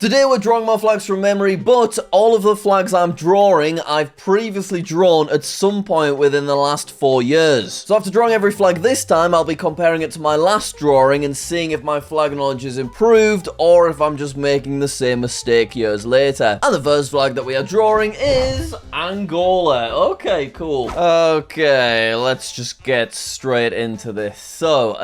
Today we're drawing more flags from memory, but all of the flags I'm drawing, I've previously drawn at some point within the last 4 years. So after drawing every flag this time, I'll be comparing it to my last drawing and seeing if my flag knowledge is improved or if I'm just making the same mistake years later. And the first flag that we are drawing is Angola. Okay, cool. Okay, let's just get straight into this. So,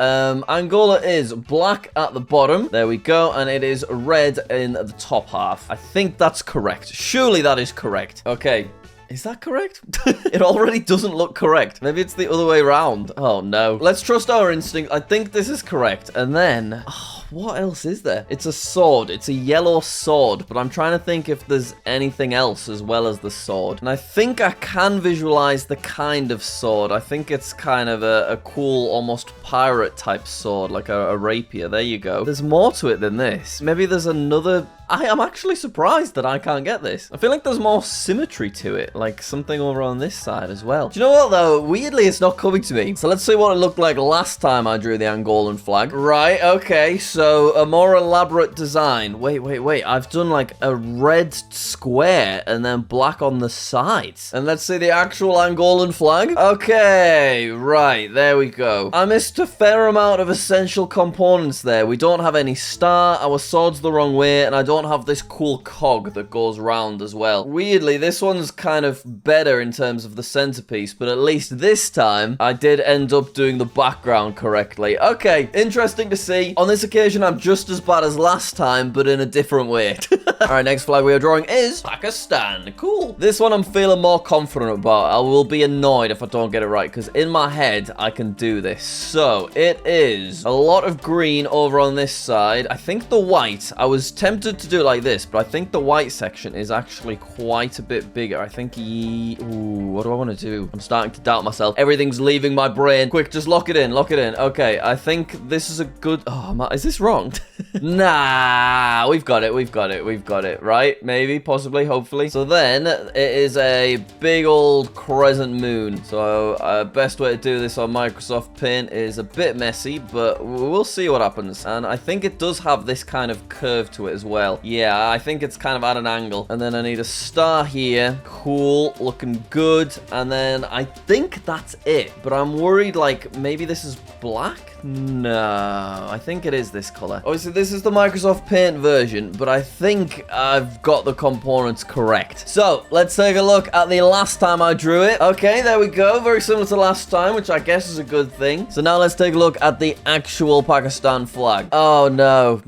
Angola is black at the bottom. There we go. And it is red in the top half. I think that's correct. Surely that is correct. Okay. Is that correct? It already doesn't look correct. Maybe it's the other way around. Oh, no. Let's trust our instinct. I think this is correct. And then... what else is there? It's a sword. It's a yellow sword, but I'm trying to think if there's anything else as well as the sword. And I think I can visualize the kind of sword. I think it's kind of a cool, almost pirate type sword, like a rapier. There you go. There's more to it than this. Maybe there's another... I am actually surprised that I can't get this. I feel like there's more symmetry to it, like something over on this side as well. Do you know what, though? Weirdly, it's not coming to me. So let's see what it looked like last time I drew the Angolan flag. Right, okay, so a more elaborate design. Wait. I've done like a red square and then black on the sides. And let's see the actual Angolan flag. Okay, right, there we go. I missed a fair amount of essential components there. We don't have any star, our sword's the wrong way, and I don't have this cool cog that goes round as well. Weirdly, this one's kind of better in terms of the centerpiece, but at least this time, I did end up doing the background correctly. Okay, interesting to see. On this occasion, I'm just as bad as last time, but in a different way. Alright, next flag we are drawing is Pakistan. Cool. This one I'm feeling more confident about. I will be annoyed if I don't get it right, because in my head, I can do this. So, it is a lot of green over on this side. I think the white, I was tempted to do it like this, but I think the white section is actually quite a bit bigger. I think ooh, what do I want to do? I'm starting to doubt myself. Everything's leaving my brain. Quick, just lock it in. Okay, I think this is a good... oh, is this wrong? Nah, we've got it, right? Maybe, possibly, hopefully. So then, it is a big old crescent moon. So, best way to do this on Microsoft Paint is a bit messy, but we'll see what happens. And I think it does have this kind of curve to it as well. Yeah, I think it's kind of at an angle. And then I need a star here. Cool, looking good. And then I think that's it. But I'm worried, like, maybe this is black? No, I think it is this color. Obviously, this is the Microsoft Paint version, but I think I've got the components correct. So, let's take a look at the last time I drew it. Okay, there we go. Very similar to last time, which I guess is a good thing. So now let's take a look at the actual Pakistan flag. Oh, no.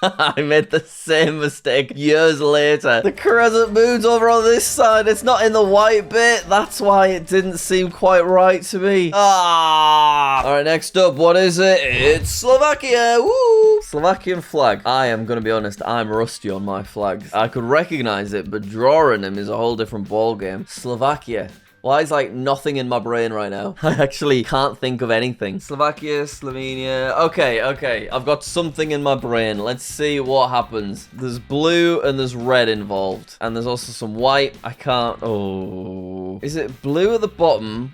I made the same mistake years later. The crescent moon's over on this side. It's not in the white bit. That's why it didn't seem quite right to me. All right, next up, what is it? It's Slovakia. Woo! Slovakian flag. I am going to be honest, I'm rusty on my flags. I could recognize it, but drawing them is a whole different ballgame. Slovakia. Why is, like, nothing in my brain right now? I actually can't think of anything. Slovakia, Slovenia. Okay. I've got something in my brain. Let's see what happens. There's blue and there's red involved. And there's also some white. I can't... oh. Is it blue at the bottom?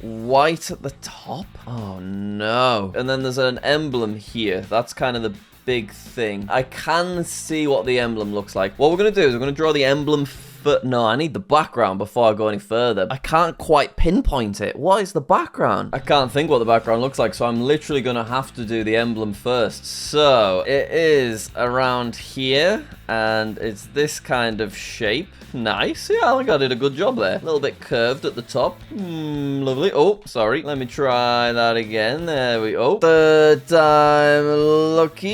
White at the top? Oh, no. And then there's an emblem here. That's kind of the big thing. I can see what the emblem looks like. What we're going to do is we're going to draw the emblem but no, I need the background before I go any further. I can't quite pinpoint it. What is the background? I can't think what the background looks like, so I'm literally going to have to do the emblem first. So, it is around here, and it's this kind of shape. Nice. Yeah, I think I did a good job there. A little bit curved at the top. Lovely. Oh, sorry. Let me try that again. There we go. Third time lucky.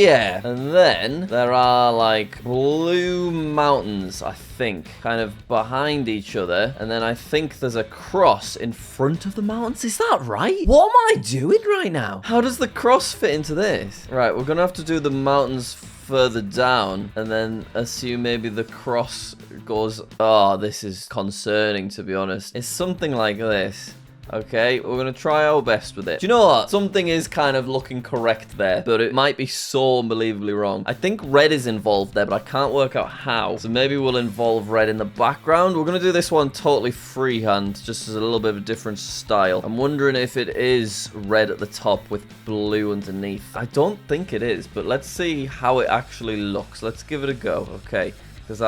Yeah. And then there are like blue mountains, I think, kind of behind each other. And then I think there's a cross in front of the mountains. Is that right? What am I doing right now? How does the cross fit into this? Right, we're going to have to do the mountains further down and then assume maybe the cross goes... oh, this is concerning, to be honest. It's something like this. Okay, we're gonna try our best with it. Do you know what? Something is kind of looking correct there, but it might be so unbelievably wrong. I think red is involved there, but I can't work out how. So maybe we'll involve red in the background. We're gonna do this one totally freehand, just as a little bit of a different style. I'm wondering if it is red at the top with blue underneath. I don't think it is, but let's see how it actually looks. Let's give it a go. Okay, because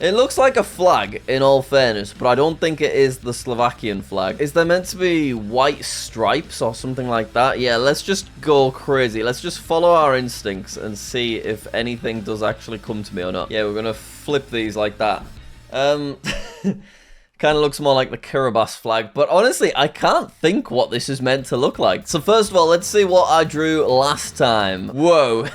it looks like a flag, in all fairness, but I don't think it is the Slovakian flag. Is there meant to be white stripes or something like that? Yeah, let's just go crazy. Let's just follow our instincts and see if anything does actually come to me or not. Yeah, we're gonna flip these like that. Kind of looks more like the Kiribati flag, but honestly, I can't think what this is meant to look like. So first of all, let's see what I drew last time. Whoa,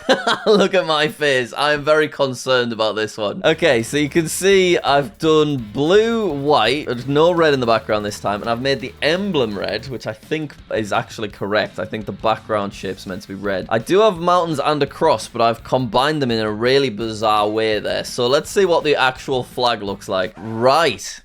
look at my face. I am very concerned about this one. Okay, so you can see I've done blue, white, there's no red in the background this time, and I've made the emblem red, which I think is actually correct. I think the background shape's meant to be red. I do have mountains and a cross, but I've combined them in a really bizarre way there. So let's see what the actual flag looks like. Right.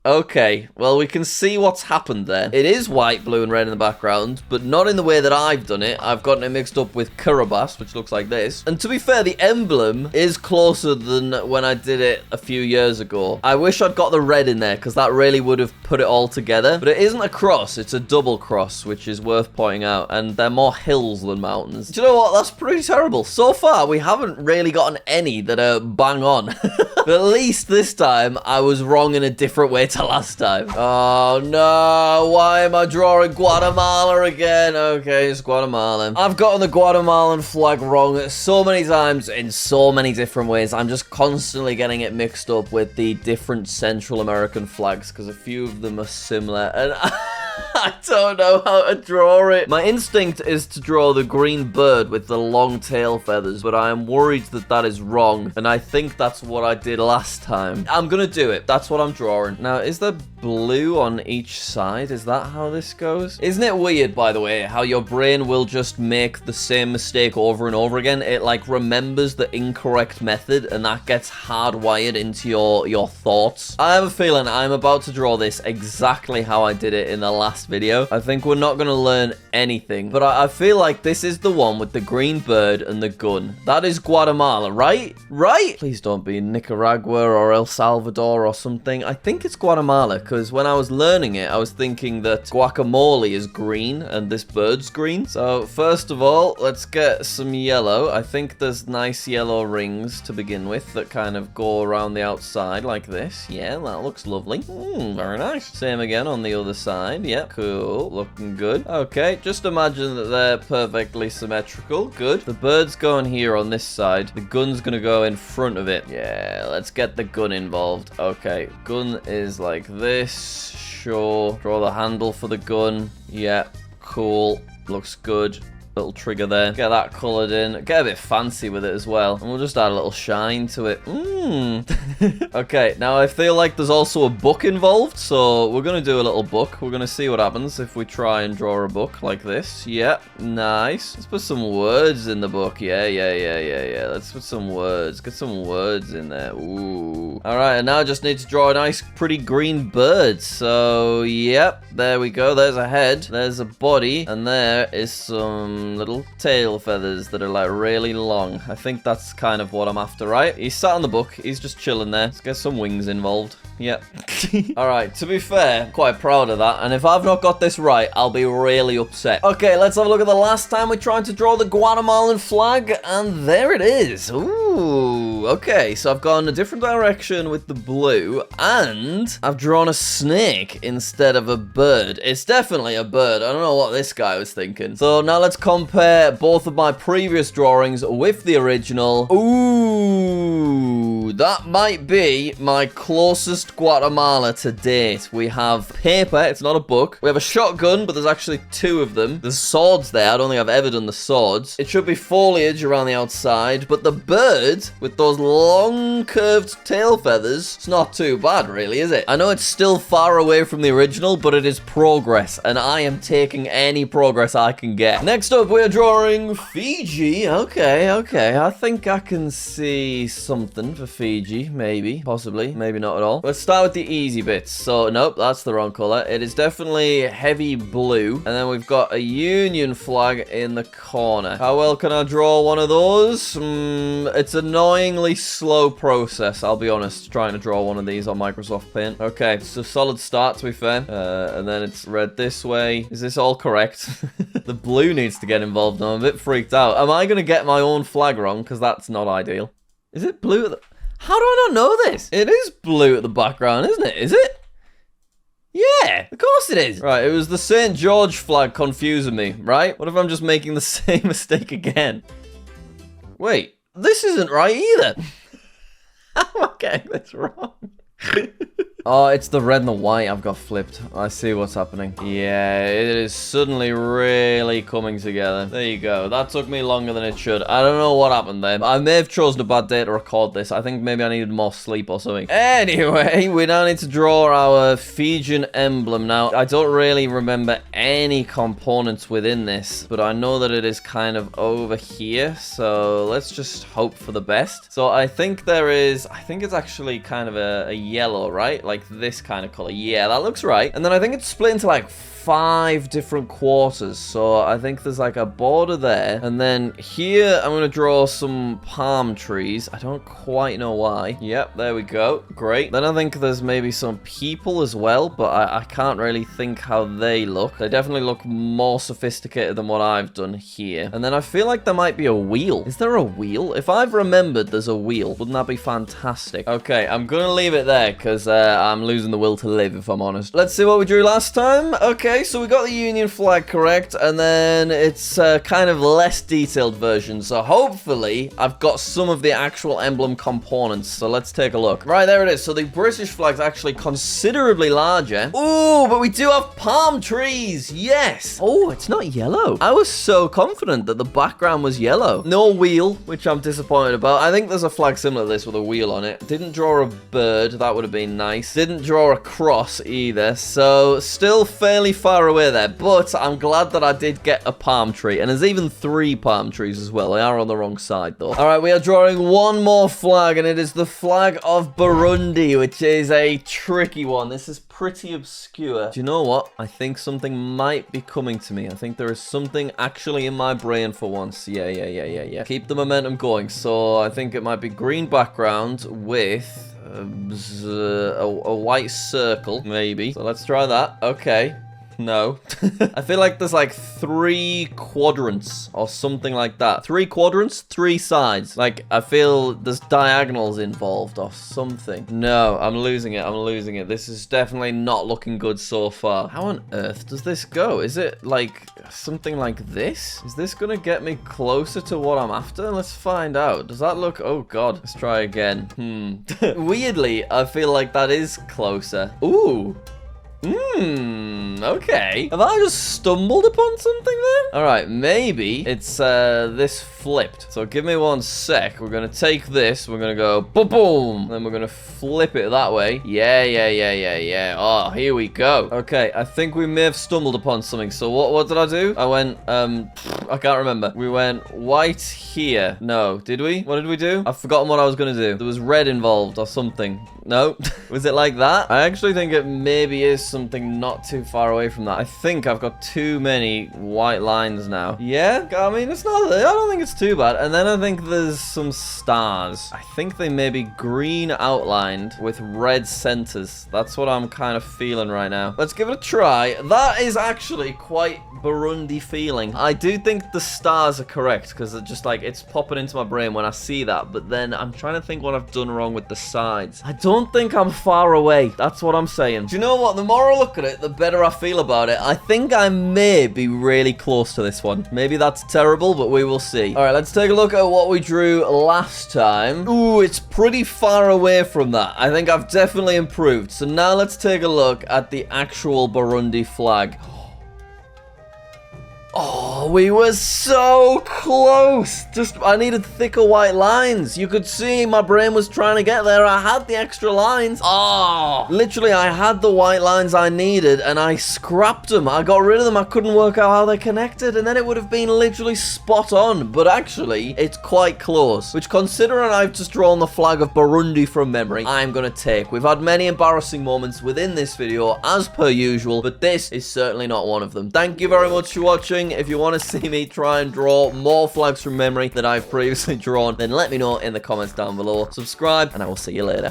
Okay, well, we can see what's happened there. It is white, blue, and red in the background, but not in the way that I've done it. I've gotten it mixed up with Kiribati, which looks like this. And to be fair, the emblem is closer than when I did it a few years ago. I wish I'd got the red in there, because that really would have put it all together. But it isn't a cross, it's a double cross, which is worth pointing out. And they're more hills than mountains. Do you know what? That's pretty terrible. So far, we haven't really gotten any that are bang on. But at least this time, I was wrong in a different way to last time. Oh no, why am I drawing Guatemala again? Okay, it's Guatemala. I've gotten the Guatemalan flag wrong so many times in so many different ways. I'm just constantly getting it mixed up with the different Central American flags because a few of them are similar and I don't know how to draw it. My instinct is to draw the green bird with the long tail feathers, but I am worried that that is wrong, and I think that's what I did last time. I'm gonna do it. That's what I'm drawing. Now, is there blue on each side? Is that how this goes? Isn't it weird, by the way, how your brain will just make the same mistake over and over again? It, like, remembers the incorrect method, and that gets hardwired into your thoughts. I have a feeling I'm about to draw this exactly how I did it in the last video. I think we're not going to learn anything, but I feel like this is the one with the green bird and the gun. That is Guatemala, right? Right? Please don't be Nicaragua or El Salvador or something. I think it's Guatemala, because when I was learning it, I was thinking that guacamole is green and this bird's green. So first of all, let's get some yellow. I think there's nice yellow rings to begin with that kind of go around the outside like this. Yeah, that looks lovely. Very nice. Same again on the other side. Yep. Cool. Looking good. Okay, just imagine that they're perfectly symmetrical. Good. The bird's going here on this side. The gun's gonna go in front of it. Yeah, let's get the gun involved. Okay, gun is like this. Sure. Draw the handle for the gun. Yeah, cool. Looks good. Little trigger there. Get that coloured in. Get a bit fancy with it as well. And we'll just add a little shine to it. Okay, now I feel like there's also a book involved. So we're going to do a little book. We're going to see what happens if we try and draw a book like this. Yeah, nice. Let's put some words in the book. Yeah. Let's put some words. Get some words in there. Ooh. Alright, and now I just need to draw a nice, pretty green bird. So, yep. There we go. There's a head. There's a body. And there is some little tail feathers that are like really long. I think that's kind of what I'm after, right? He's sat on the book. He's just chilling there. Let's get some wings involved. Yep. Alright, to be fair, I'm quite proud of that. And if I've not got this right, I'll be really upset. Okay, let's have a look at the last time we tried to draw the Guatemalan flag. And there it is. Ooh, okay. So I've gone a different direction with the blue. And I've drawn a snake instead of a bird. It's definitely a bird. I don't know what this guy was thinking. So now let's compare both of my previous drawings with the original. Ooh, that might be my closest Guatemala to date. We have paper, it's not a book. We have a shotgun, but there's actually two of them. There's swords there. I don't think I've ever done the swords. It should be foliage around the outside, but the bird with those long curved tail feathers, it's not too bad, really, is it? I know it's still far away from the original, but it is progress, and I am taking any progress I can get. Next up, we're drawing Fiji. Okay. I think I can see something for Fiji. Fiji, maybe, possibly, maybe not at all. Let's start with the easy bits. So, nope, that's the wrong color. It is definitely heavy blue. And then we've got a Union flag in the corner. How well can I draw one of those? It's annoyingly slow process, I'll be honest, trying to draw one of these on Microsoft Paint. Okay, it's a solid start, to be fair. And then it's red this way. Is this all correct? The blue needs to get involved. I'm a bit freaked out. Am I going to get my own flag wrong? Because that's not ideal. Is it blue at the... How do I not know this? It is blue at the background, isn't it? Is it? Yeah, of course it is. Right, it was the St. George flag confusing me, right? What if I'm just making the same mistake again? Wait, this isn't right either. How am I getting this wrong? Oh, it's the red and the white I've got flipped. I see what's happening. Yeah, it is suddenly really coming together. There you go. That took me longer than it should. I don't know what happened there. I may have chosen a bad day to record this. I think maybe I needed more sleep or something. Anyway, we now need to draw our Fijian emblem. Now, I don't really remember any components within this, but I know that it is kind of over here. So let's just hope for the best. So I think there is, I think it's actually kind of a yellow, right? Like this kind of color. Yeah, that looks right. And then I think it's split into like 5 different quarters. So I think there's like a border there. And then here, I'm going to draw some palm trees. I don't quite know why. Yep, there we go. Great. Then I think there's maybe some people as well, but I can't really think how they look. They definitely look more sophisticated than what I've done here. And then I feel like there might be a wheel. Is there a wheel? If I've remembered there's a wheel, wouldn't that be fantastic? Okay, I'm going to leave it there because I'm losing the will to live, if I'm honest. Let's see what we drew last time. Okay, so we got the Union flag correct, and then it's kind of less detailed version. So hopefully I've got some of the actual emblem components. So let's take a look. Right, there it is. So the British flag's actually considerably larger. Oh, but we do have palm trees. Yes. Oh, it's not yellow. I was so confident that the background was yellow. No wheel, which I'm disappointed about. I think there's a flag similar to this with a wheel on it. Didn't draw a bird. That would have been nice. Didn't draw a cross either. So still fairly far away there, but I'm glad that I did get a palm tree, and there's even 3 palm trees as well. They are on the wrong side though. All right, we are drawing one more flag, and it is the flag of Burundi, which is a tricky one. This is pretty obscure. Do you know what? I think something might be coming to me. I think there is something actually in my brain for once. Yeah. Keep the momentum going. So I think it might be green background with a white circle, maybe. So let's try that. Okay. No. I feel like there's like 3 quadrants or something like that. 3 quadrants, 3 sides. Like, I feel there's diagonals involved or something. No, I'm losing it. I'm losing it. This is definitely not looking good so far. How on earth does this go? Is it like something like this? Is this gonna get me closer to what I'm after? Let's find out. Does that look... Oh, God. Let's try again. Weirdly, I feel like that is closer. Ooh. Okay. Have I just stumbled upon something there? All right, maybe it's this flipped. So give me 1 sec. We're gonna take this. We're gonna go boom, boom. Then we're gonna flip it that way. Yeah. Oh, here we go. Okay, I think we may have stumbled upon something. So what did I do? I went I can't remember. We went white here. No, did we? What did we do? I've forgotten what I was gonna do. There was red involved or something. No. Was it like that? I actually think it maybe is something not too far away from that. I think I've got too many white lines now. Yeah, I mean, it's not, I don't think it's too bad. And then I think there's some stars. I think they may be green outlined with red centers. That's what I'm kind of feeling right now. Let's give it a try. That is actually quite Burundi feeling. I do think the stars are correct because it just like, it's popping into my brain when I see that. But then I'm trying to think what I've done wrong with the sides. I don't think I'm far away. That's what I'm saying. Do you know what? The more I look at it, the better I feel about it. I think I may be really close to this one. Maybe that's terrible, but we will see. All right, let's take a look at what we drew last time. Ooh, it's pretty far away from that. I think I've definitely improved. So now let's take a look at the actual Burundi flag. Oh, we were so close. I needed thicker white lines. You could see my brain was trying to get there. I had the extra lines. Oh, literally, I had the white lines I needed, and I scrapped them. I got rid of them. I couldn't work out how they connected, and then it would have been literally spot on. But actually, it's quite close, which, considering I've just drawn the flag of Burundi from memory, I'm going to take. We've had many embarrassing moments within this video, as per usual, but this is certainly not one of them. Thank you very much for watching. If you want to see me try and draw more flags from memory that I've previously drawn, then let me know in the comments down below. Subscribe, and I will see you later.